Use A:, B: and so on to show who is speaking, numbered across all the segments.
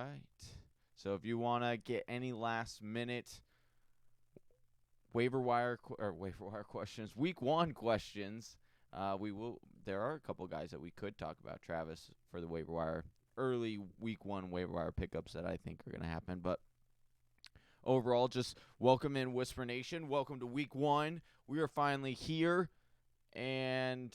A: right. So if you want to get any last minute waiver wire questions, week 1 questions, we will. There are a couple guys that we could talk about, Travis, for the waiver wire early week 1 waiver wire pickups that I think are going to happen. But overall, just welcome in Whisper Nation. Welcome to week 1. We are finally here, and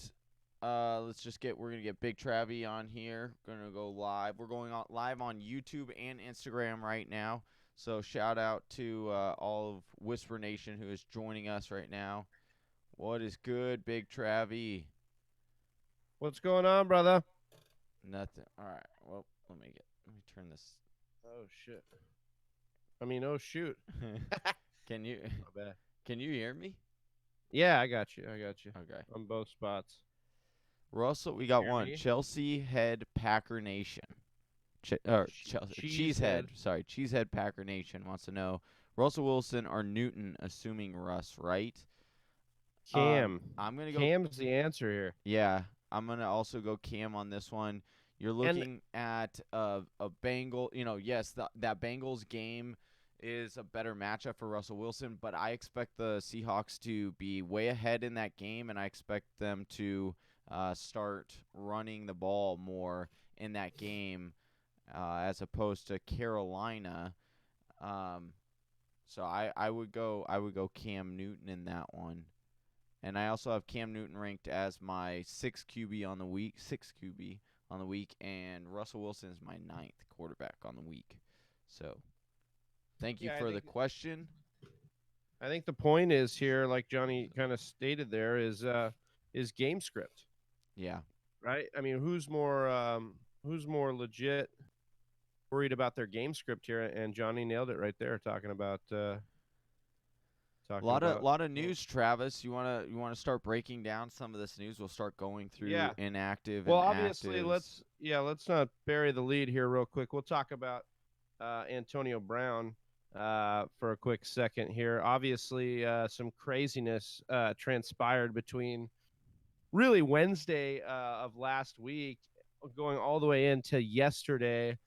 A: we're gonna get Big Travie on here. We're gonna go live. We're going on live on YouTube and Instagram right now. So shout out to all of Whisper Nation who is joining us right now. What is good, Big Travie?
B: What's going on, brother?
A: Nothing. All right. Well, let me turn this.
B: Oh shit. Oh shoot.
A: Can you
B: My bad.
A: can you hear me?
B: Yeah, I got you.
A: Okay.
B: On both spots.
A: Russell, we got
B: Hear
A: one.
B: me?
A: Chelsea Head Packer Nation. Cheesehead. Sorry, Cheesehead Packer Nation wants to know Russell Wilson or Newton, assuming Russ, right?
B: Cam.
A: I'm gonna go.
B: Cam's the answer here.
A: Yeah, I'm gonna also go Cam on this one. You're looking at a Bengal. Yes, that Bengals game is a better matchup for Russell Wilson, but I expect the Seahawks to be way ahead in that game, and I expect them to start running the ball more in that game as opposed to Carolina. So I would go Cam Newton in that one. And I also have Cam Newton ranked as my 6 QB on the week, and Russell Wilson is my 9th quarterback on the week. So, thank you for the question.
B: I think the point is here, like Johnny kind of stated there, is game script,
A: Yeah.
B: right? Who's more legit worried about their game script here? And Johnny nailed it right there, talking about
A: A lot of news, Travis. You wanna start breaking down some of this news? We'll start going through inactive
B: Well,
A: and
B: obviously,
A: actives.
B: let's not bury the lead here real quick. We'll talk about Antonio Brown for a quick second here. Obviously, some craziness transpired between really Wednesday of last week, going all the way into yesterday,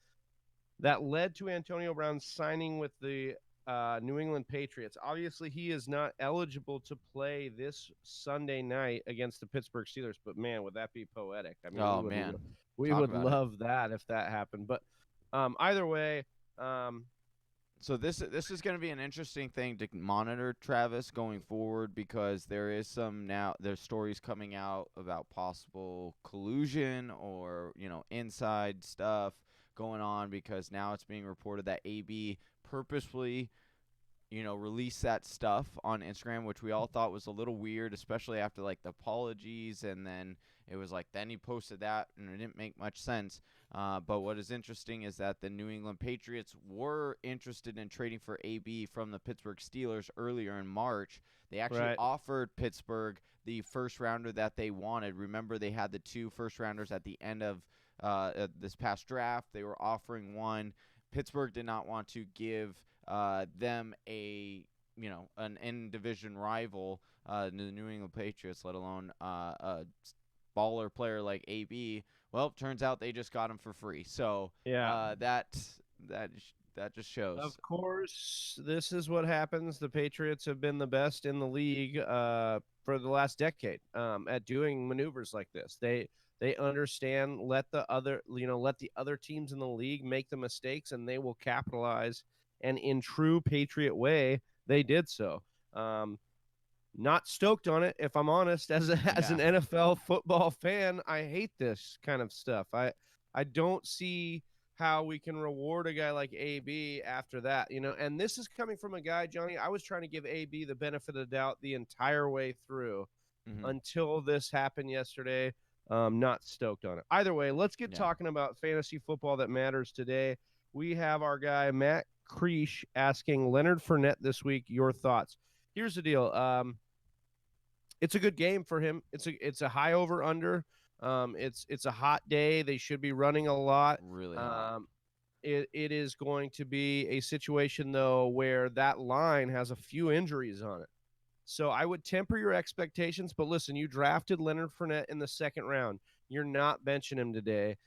B: that led to Antonio Brown signing with the New England Patriots. Obviously, he is not eligible to play this Sunday night against the Pittsburgh Steelers. But man, would that be poetic?
A: Oh man,
B: we
A: talk
B: would
A: about it.
B: love that if that happened. But either way,
A: So this is going to be an interesting thing to monitor, Travis, going forward, because there's stories coming out about possible collusion or inside stuff going on, because now it's being reported that AB purposefully released that stuff on Instagram, which we all thought was a little weird, especially after like the apologies, and then it was like then he posted that, and it didn't make much sense. But what is interesting is that the New England Patriots were interested in trading for AB from the Pittsburgh Steelers earlier in March. They actually offered Pittsburgh the first rounder that they wanted. Remember, they had the 2 first rounders at the end of this past draft. They were offering one. Pittsburgh did not want to give them an in division rival, the New England Patriots, let alone a baller player like AB. Well, turns out they just got him for free. So that just shows.
B: Of course, this is what happens. The Patriots have been the best in the league for the last decade at doing maneuvers like this. They understand, let the other teams in the league make the mistakes, and they will capitalize. And in true Patriot way, they did so. Not stoked on it, if I'm honest. As an NFL football fan, I hate this kind of stuff. I don't see how we can reward a guy like AB after that, and this is coming from a guy, Johnny. I was trying to give AB the benefit of the doubt the entire way through until this happened yesterday. Not stoked on it. Either way, let's get talking about fantasy football that matters today. We have our guy Matt Creesh asking Leonard Fournette this week, your thoughts. Here's the deal. It's a good game for him. It's a high over under. It's a hot day. They should be running a lot.
A: Really hot.
B: It is going to be a situation, though, where that line has a few injuries on it. So I would temper your expectations. But listen, you drafted Leonard Fournette in the 2nd round. You're not benching him today.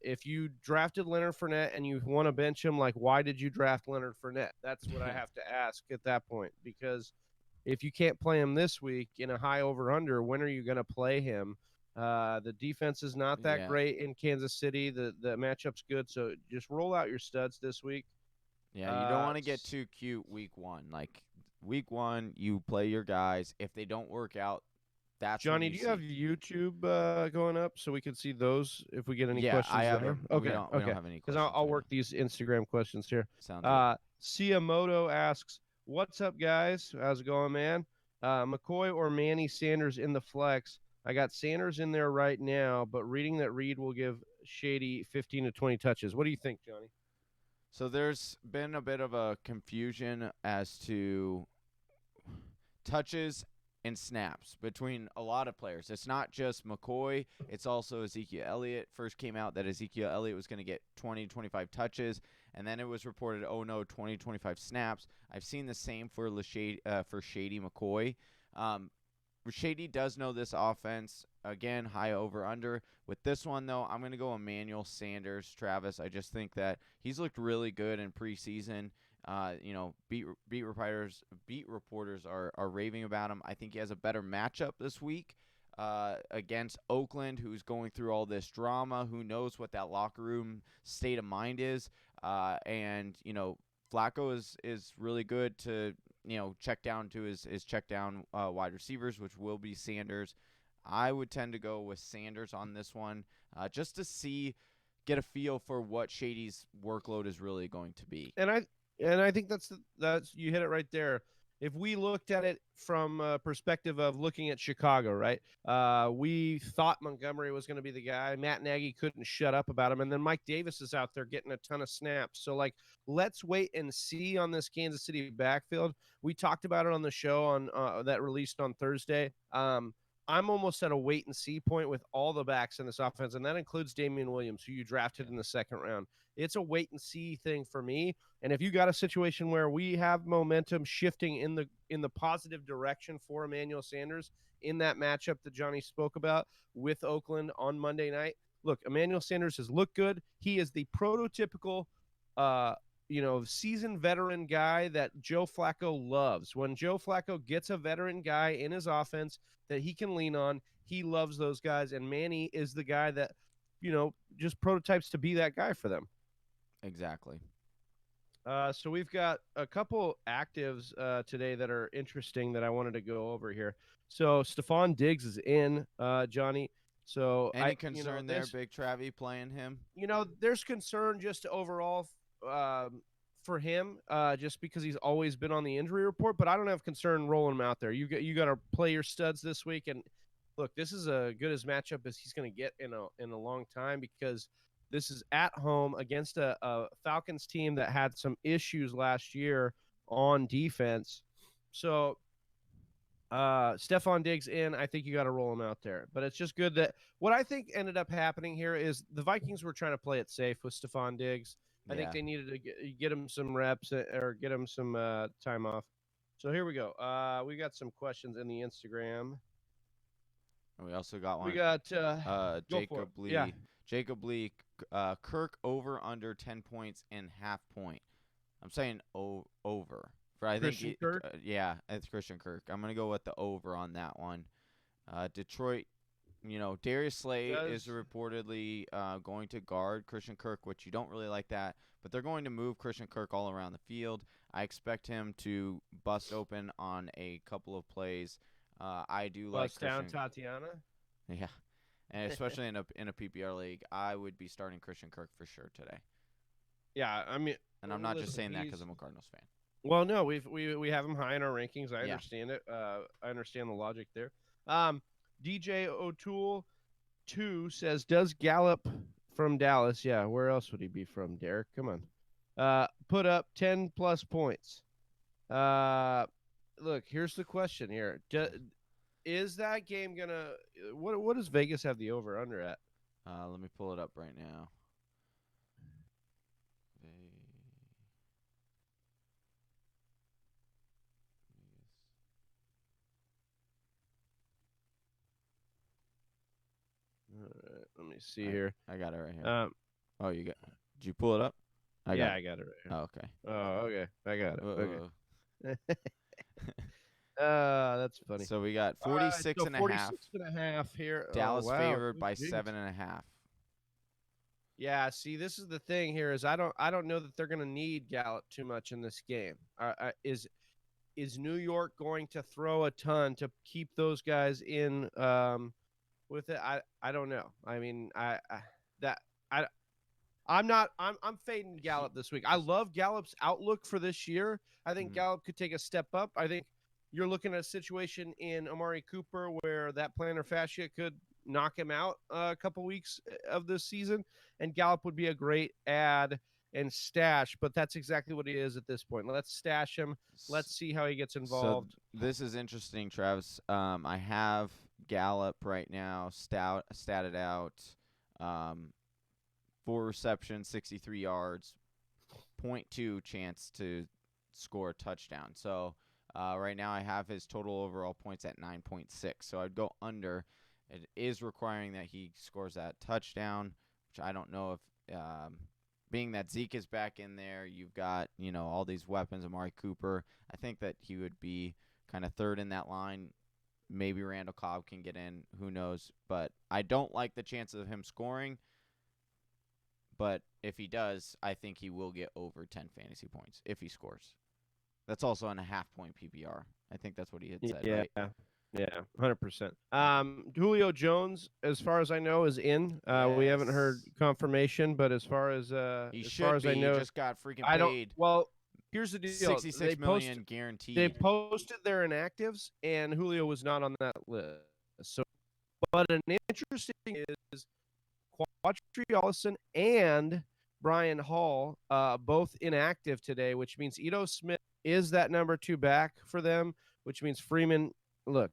B: If you drafted Leonard Fournette and you want to bench him, like, why did you draft Leonard Fournette? That's what I have to ask at that point, because if you can't play him this week in a high over-under, when are you going to play him? The defense is not that
A: Yeah.
B: great in Kansas City. The matchup's good, so just roll out your studs this week.
A: Yeah, you don't want to get too cute week 1. Like week 1, you play your guys. If they don't work out, that's
B: Johnny,
A: when
B: do
A: you
B: you have
A: see.
B: YouTube going up so we can see those if we get any
A: Yeah,
B: questions
A: I have
B: there?
A: them. We
B: Okay,
A: don't
B: okay.
A: have any
B: Because
A: questions
B: I'll
A: right
B: work
A: now.
B: these Instagram questions here.
A: Sounds good.
B: Siamoto asks, "What's up, guys? How's it going, man? McCoy or Manny Sanders in the flex? I got Sanders in there right now, but reading that Reed will give Shady 15 to 20 touches. What do you think, Johnny?"
A: So there's been a bit of a confusion as to touches and snaps between a lot of players. It's not just McCoy, it's also Ezekiel Elliott. First came out that Ezekiel Elliott was going to get 20, 25 touches, and then it was reported, oh no, 20, 25 snaps. I've seen the same for Shady McCoy. Shady does know this offense. Again, high over under. With this one, though, I'm going to go Emmanuel Sanders, Travis. I just think that he's looked really good in preseason. Beat reporters are raving about him. I think he has a better matchup this week against Oakland, who's going through all this drama. Who knows what that locker room state of mind is? Flacco is really good to check down to his check down wide receivers, which will be Sanders. I would tend to go with Sanders on this one, just to get a feel for what Shady's workload is really going to be.
B: And I think that's you hit it right there. If we looked at it from a perspective of looking at Chicago, right? We thought Montgomery was going to be the guy. Matt Nagy couldn't shut up about him, and then Mike Davis is out there getting a ton of snaps. So, like, let's wait and see on this Kansas City backfield. We talked about it on the show on that released on Thursday. I'm almost at a wait and see point with all the backs in this offense, and that includes Damian Williams, who you drafted in the second round. It's a wait and see thing for me. And if you got a situation where we have momentum shifting in the positive direction for Emmanuel Sanders in that matchup that Johnny spoke about with Oakland on Monday night, look, Emmanuel Sanders has looked good. He is the prototypical seasoned veteran guy that Joe Flacco loves. When Joe Flacco gets a veteran guy in his offense that he can lean on, he loves those guys. And Manny is the guy that, just prototypes to be that guy for them.
A: Exactly.
B: So we've got a couple actives today that are interesting that I wanted to go over here. So Stephon Diggs is in, Johnny. So
A: any concern there, Big Travie, playing him?
B: There's concern just overall for him, just because he's always been on the injury report. But I don't have concern rolling him out there. You got to play your studs this week, and look, this is as good as matchup as he's going to get in a long time, because this is at home against a Falcons team that had some issues last year on defense. So Stephon Diggs in, I think you got to roll him out there. But it's just good that what I think ended up happening here is the Vikings were trying to play it safe with Stephon Diggs. I think they needed to get him some reps or get him some time off. So here we go. We got some questions in the Instagram.
A: We also got one.
B: We got
A: Jacob Lee.
B: Yeah.
A: Jacob Lee, Kirk over under 10 points and half point. I'm saying over.
B: Christian Kirk?
A: It's Christian Kirk. I'm going to go with the over on that one. Detroit, Darius Slay is reportedly going to guard Christian Kirk, which you don't really like that. But they're going to move Christian Kirk all around the field. I expect him to bust open on a couple of plays. I do like
B: Bust down Tatiana?
A: Yeah. And especially in a PPR league, I would be starting Christian Kirk for sure today.
B: Yeah, I mean,
A: and I'm not just saying that because I'm a Cardinals fan.
B: Well, no, we have him high in our rankings. I understand it. I understand the logic there. DJ O'Toole 2 says, "Does Gallup from Dallas? Yeah, where else would he be from? Derek, come on. Put up 10 plus points. Look, here's the question here. Is that game gonna? What does Vegas have the over under at?
A: Let me pull it up right now.
B: All right, let me me see here.
A: I got it right here.
B: Um,
A: Oh, did you pull it up?
B: I got it right here.
A: Oh, okay.
B: Oh, okay. I got it.
A: Whoa.
B: Okay. That's funny.
A: So we got
B: All right,
A: 46
B: so
A: and a half.
B: 46 and a half here.
A: Dallas
B: oh, wow.
A: favored by
B: Jeez.
A: 7.5.
B: Yeah, see, this is the thing here is I don't know that they're going to need Gallup too much in this game. Is New York going to throw a ton to keep those guys in with it? I don't know. I mean, I'm fading Gallup this week. I love Gallup's outlook for this year. I think Gallup could take a step up. I think you're looking at a situation in Amari Cooper where that plantar fascia could knock him out a couple weeks of this season, and Gallup would be a great add and stash, but that's exactly what he is at this point. Let's stash him. Let's see how he gets involved.
A: So this is interesting, Travis. I have Gallup right now statted out 4 receptions, 63 yards, 0.2 chance to score a touchdown. So right now I have his total overall points at 9.6. So I'd go under. It is requiring that he scores that touchdown, which I don't know if being that Zeke is back in there, you've got, all these weapons, Amari Cooper. I think that he would be kind of third in that line. Maybe Randall Cobb can get in. Who knows? But I don't like the chances of him scoring. But if he does, I think he will get over 10 fantasy points if he scores. That's also on a half-point PPR. I think that's what he had said, right?
B: Yeah, 100%. Julio Jones, as far as I know, is in. We haven't heard confirmation, but as far as
A: he
B: as
A: should
B: far as
A: be.
B: I know,
A: He just got freaking paid.
B: I don't. Well, here's the deal:
A: $66 million guaranteed.
B: They posted their inactives, and Julio was not on that list. So, but an interesting thing is Quadri Allison and Brian Hall, both inactive today, which means Ito Smith is that number 2 back for them, which means Freeman's going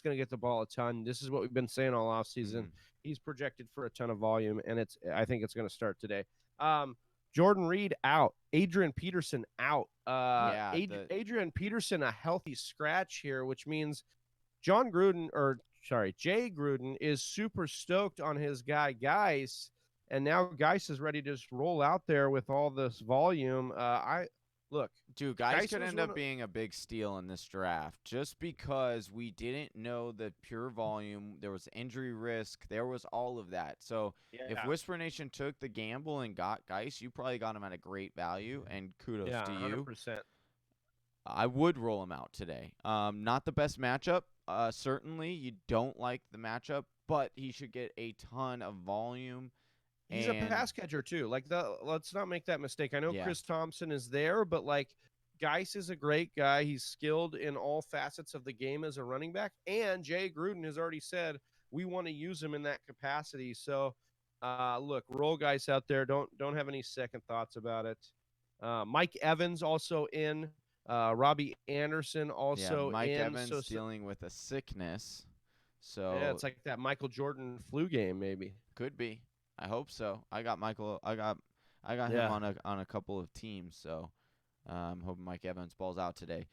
B: to get the ball a ton. This is what we've been saying all offseason. He's projected for a ton of volume, and I think it's going to start today. Jordan Reed out. Adrian Peterson out. Adrian Peterson a healthy scratch here, which means Jay Gruden is super stoked on his guy Geis, and now Geis is ready to just roll out there with all this volume.
A: Geis could end up being a big steal in this draft just because we didn't know the pure volume. There was injury risk. There was all of that. So if Whisper Nation took the gamble and got Geis, you probably got him at a great value, and kudos to you.
B: 100%.
A: I would roll him out today. Not the best matchup. Certainly, you don't like the matchup, but he should get a ton of volume.
B: He's a pass catcher too. Let's not make that mistake. I know Chris Thompson is there, but Geis is a great guy. He's skilled in all facets of the game as a running back, and Jay Gruden has already said we want to use him in that capacity. So, roll Geis out there. Don't have any second thoughts about it. Mike Evans also in. Robbie Anderson also in.
A: Mike Evans dealing with a sickness. So
B: it's like that Michael Jordan flu game, maybe.
A: Could be. I hope so. I got Michael. I got him on a couple of teams. So I'm hoping Mike Evans balls out today.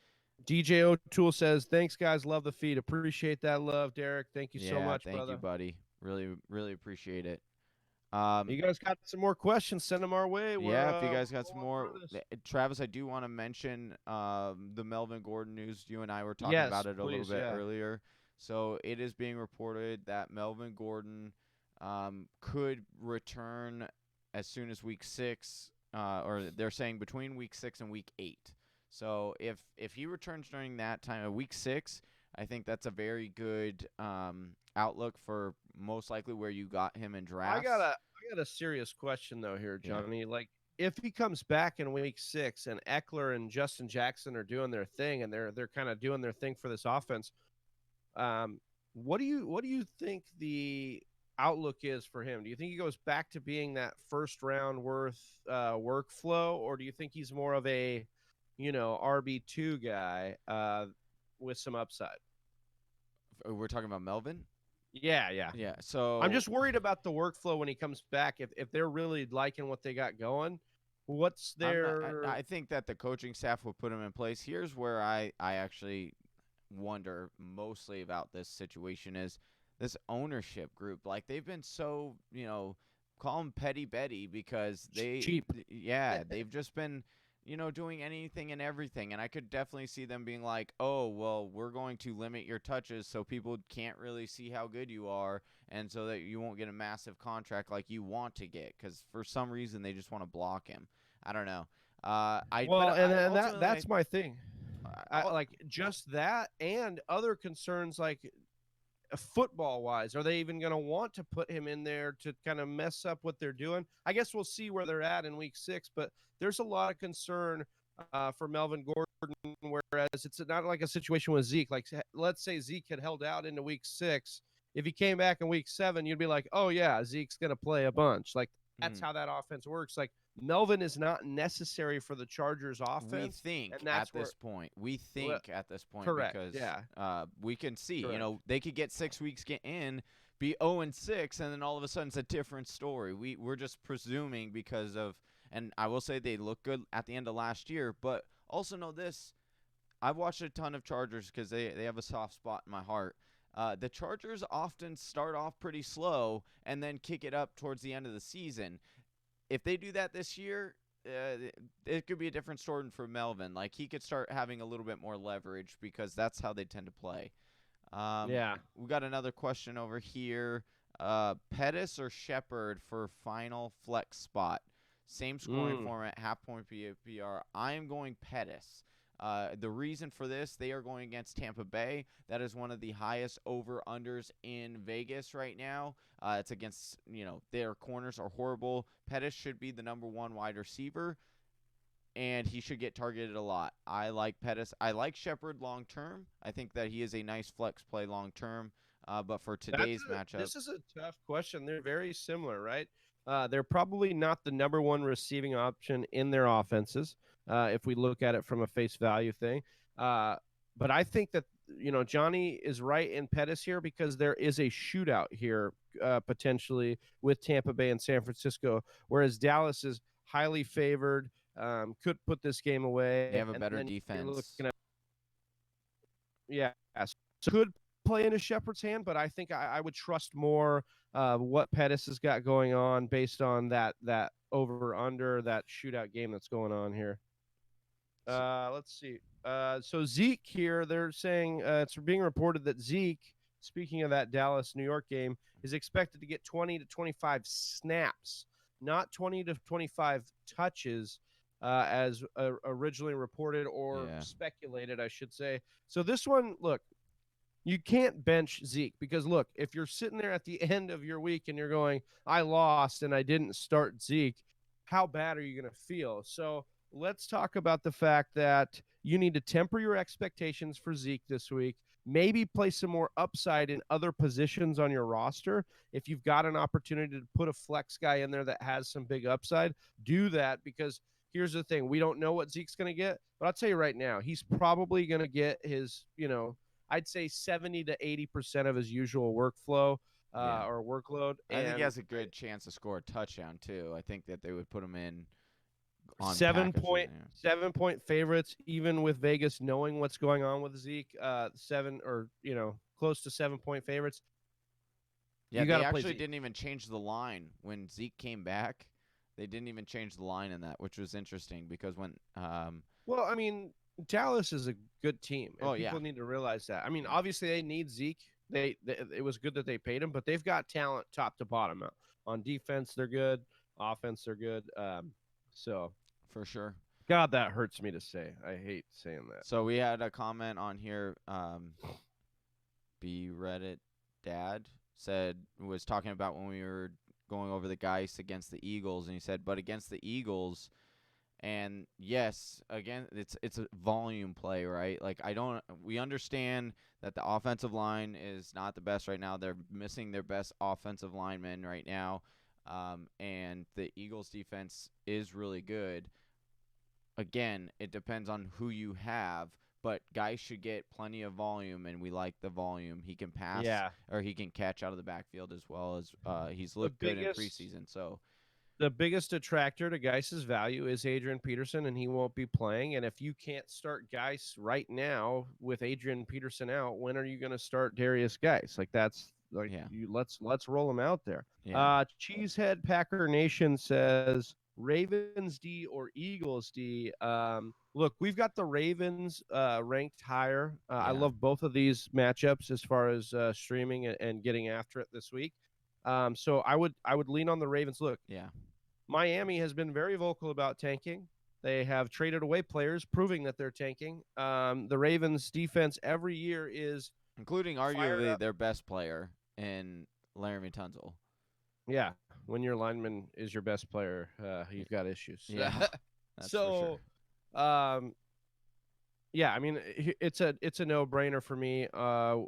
B: DJ O'Toole says, "Thanks, guys. Love the feed. Appreciate that love, Derek. Thank you so much, brother.
A: Thank you, buddy. Really, really appreciate it."
B: You guys got some more questions? Send them our way.
A: If you guys got some more, Travis, I do want to mention the Melvin Gordon news. You and I were talking about it a little bit earlier. So it is being reported that Melvin Gordon could return as soon as week 6, or they're saying between week 6 and week 8. So if he returns during that time of week 6, I think that's a very good outlook for most likely where you got him in drafts.
B: I got a serious question though here, Johnny. Yeah. If he comes back in week 6 and Eckler and Justin Jackson are doing their thing and they're kind of doing their thing for this offense, what do you think the outlook is for him? Do you think he goes back to being that first round worth workflow, or do you think he's more of a RB2 guy with some upside?
A: We're talking about Melvin?
B: Yeah.
A: So
B: I'm just worried about the workflow when he comes back. If they're really liking what they got going, what's their?
A: I think that the coaching staff will put him in place. Here's where I actually wonder mostly about this situation is this ownership group. Like they've been so, call them petty Betty because
B: Cheap.
A: yeah, they've just been, doing anything and everything. And I could definitely see them being like, oh, well, we're going to limit your touches so people can't really see how good you are, and so that you won't get a massive contract like you want to get, because for some reason they just want to block him. I don't know.
B: Well, and,
A: I
B: and
A: ultimately,
B: that's my thing.
A: I,
B: Like just that and other concerns like football wise, are they even going to want to put him in there to kind of mess up what they're doing? I guess we'll see where they're at in week 6, but there's a lot of concern for Melvin Gordon, whereas it's not like a situation with Zeke. Like, let's say Zeke had held out into week 6. If he came back in week 7, you'd be like, oh, yeah, Zeke's going to play a bunch. Like, that's how that offense works. Like, Melvin is not necessary for the Chargers offense.
A: We
B: and that's
A: think at this point
B: correct.
A: because
B: Yeah.
A: we can see,
B: Correct.
A: they could get 6 weeks get in, be 0-6, and then all of a sudden it's a different story. We're just presuming because of, and I will say they look good at the end of last year, but also know this. I've watched a ton of Chargers because they have a soft spot in my heart. The Chargers often start off pretty slow and then kick it up towards the end of the season. If they do that this year, it could be a different story for Melvin. Like, he could start having a little bit more leverage because that's how they tend to play.
B: Yeah.
A: We got another question over here. Pettis or Shepard for final flex spot? Same scoring format, half point PPR. I am going Pettis. The reason for this, they are going against Tampa Bay. That is one of the highest over-unders in Vegas right now. It's against, their corners are horrible. Pettis should be the number 1 wide receiver, and he should get targeted a lot. I like Pettis. I like Shepard long-term. I think that he is a nice flex play long-term. But for today's matchup,
B: this is a tough question. They're very similar, right? They're probably not the number 1 receiving option in their offenses, if we look at it from a face value thing. But I think that, Johnny is right in Pettis here because there is a shootout here potentially with Tampa Bay and San Francisco, whereas Dallas is highly favored, could put this game away.
A: they have a better defense.
B: Yeah, so could play into Shepard's hand, but I think I would trust more what Pettis has got going on based on that over under that shootout game that's going on here. Let's see. So Zeke here, they're saying it's being reported that Zeke, speaking of that Dallas New York game, is expected to get 20 to 25 snaps, not 20 to 25 touches. As originally reported or speculated, I should say. So this one, look, you can't bench Zeke because, look, if you're sitting there at the end of your week and you're going, I lost and I didn't start Zeke, how bad are you going to feel? So let's talk about the fact that you need to temper your expectations for Zeke this week. Maybe play some more upside in other positions on your roster. If you've got an opportunity to put a flex guy in there that has some big upside, do that because here's the thing. We don't know what Zeke's going to get, but I'll tell you right now, he's probably going to get his, I'd say 70 to 80% of his usual workflow or workload.
A: I think he has a good chance to score a touchdown, too. I think that they would put him in on
B: 7-point favorites, even with Vegas knowing what's going on with Zeke, 7 or, close to 7-point favorites.
A: Yeah, they actually didn't even change the line when Zeke came back. They didn't even change the line in that, which was interesting because when
B: well, I mean, Dallas is a good team. And people
A: yeah.
B: need to realize that. I mean, obviously they need Zeke. It was good that they paid him, but they've got talent top to bottom. On defense, they're good. Offense, they're good. So
A: for sure.
B: God, that hurts me to say. I hate saying that.
A: So we had a comment on here. B Reddit Dad was talking about when we were going over the Geist against the Eagles, and he said, but against the Eagles, and yes, again, it's a volume play, right? Like, we understand that the offensive line is not the best right now. They're missing their best offensive lineman right now, and the Eagles defense is really good. Again, it depends on who you have, but Geist should get plenty of volume, and we like the volume. He can pass, or he can catch out of the backfield as well as he's looked good in preseason. So
B: the biggest attractor to Geist's value is Adrian Peterson, and he won't be playing. And if you can't start Geist right now with Adrian Peterson out, when are you going to start Darius Geist? Like, that's Like
A: Yeah.
B: let's roll them out there.
A: Yeah.
B: Cheesehead Packer Nation says Ravens D or Eagles D. Look, we've got the Ravens ranked higher. I
A: Yeah.
B: love both of these matchups as far as streaming and getting after it this week. So I would lean on the Ravens. Look,
A: Yeah.
B: Miami has been very vocal about tanking. They have traded away players, proving that they're tanking. The Ravens defense every year is
A: Including
B: fired
A: arguably
B: up.
A: their best player in Laramie Tunzel.
B: Yeah, when your lineman is your best player, you've got issues.
A: Yeah. That's for sure.
B: So, yeah, I mean, it's a no brainer for me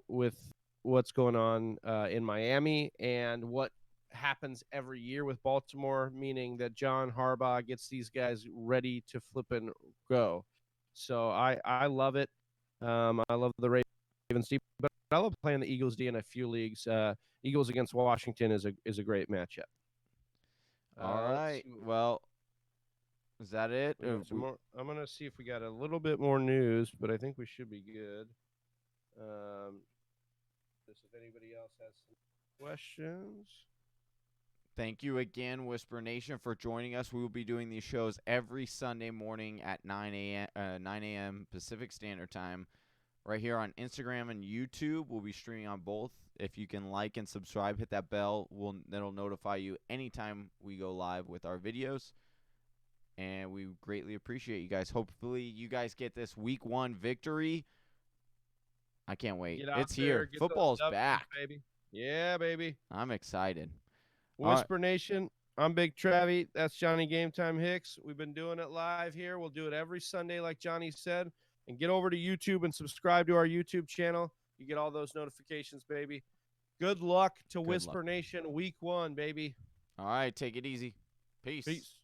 B: with what's going on in Miami and what happens every year with Baltimore, meaning that John Harbaugh gets these guys ready to flip and go. So I love it. I love the Ravens D, but I love playing the Eagles D in a few leagues. Eagles against Washington is a great matchup.
A: All
B: Let's
A: right.
B: see.
A: Well, is that it?
B: We got some more. I'm gonna see if we got a little bit more news, but I think we should be good. Just if anybody else has some questions.
A: Thank you again, Whisper Nation, for joining us. We will be doing these shows every Sunday morning at 9 a.m. Pacific Standard Time, right here on Instagram and YouTube. We'll be streaming on both. If you can like and subscribe, hit that bell. That'll notify you anytime we go live with our videos. And we greatly appreciate you guys. Hopefully, you guys get this Week 1 victory. I can't wait.
B: Get out
A: It's
B: there,
A: here.
B: get those
A: Football's
B: W's,
A: back.
B: baby. Yeah, baby.
A: I'm excited. All right.
B: Whisper Nation. I'm Big Travie. That's Johnny Game Time Hicks. We've been doing it live here. We'll do it every Sunday, like Johnny said. And get over to YouTube and subscribe to our YouTube channel. You get all those notifications, baby. Good luck to Whisper Nation Week 1, baby.
A: All right. Take it easy. Peace.
B: Peace.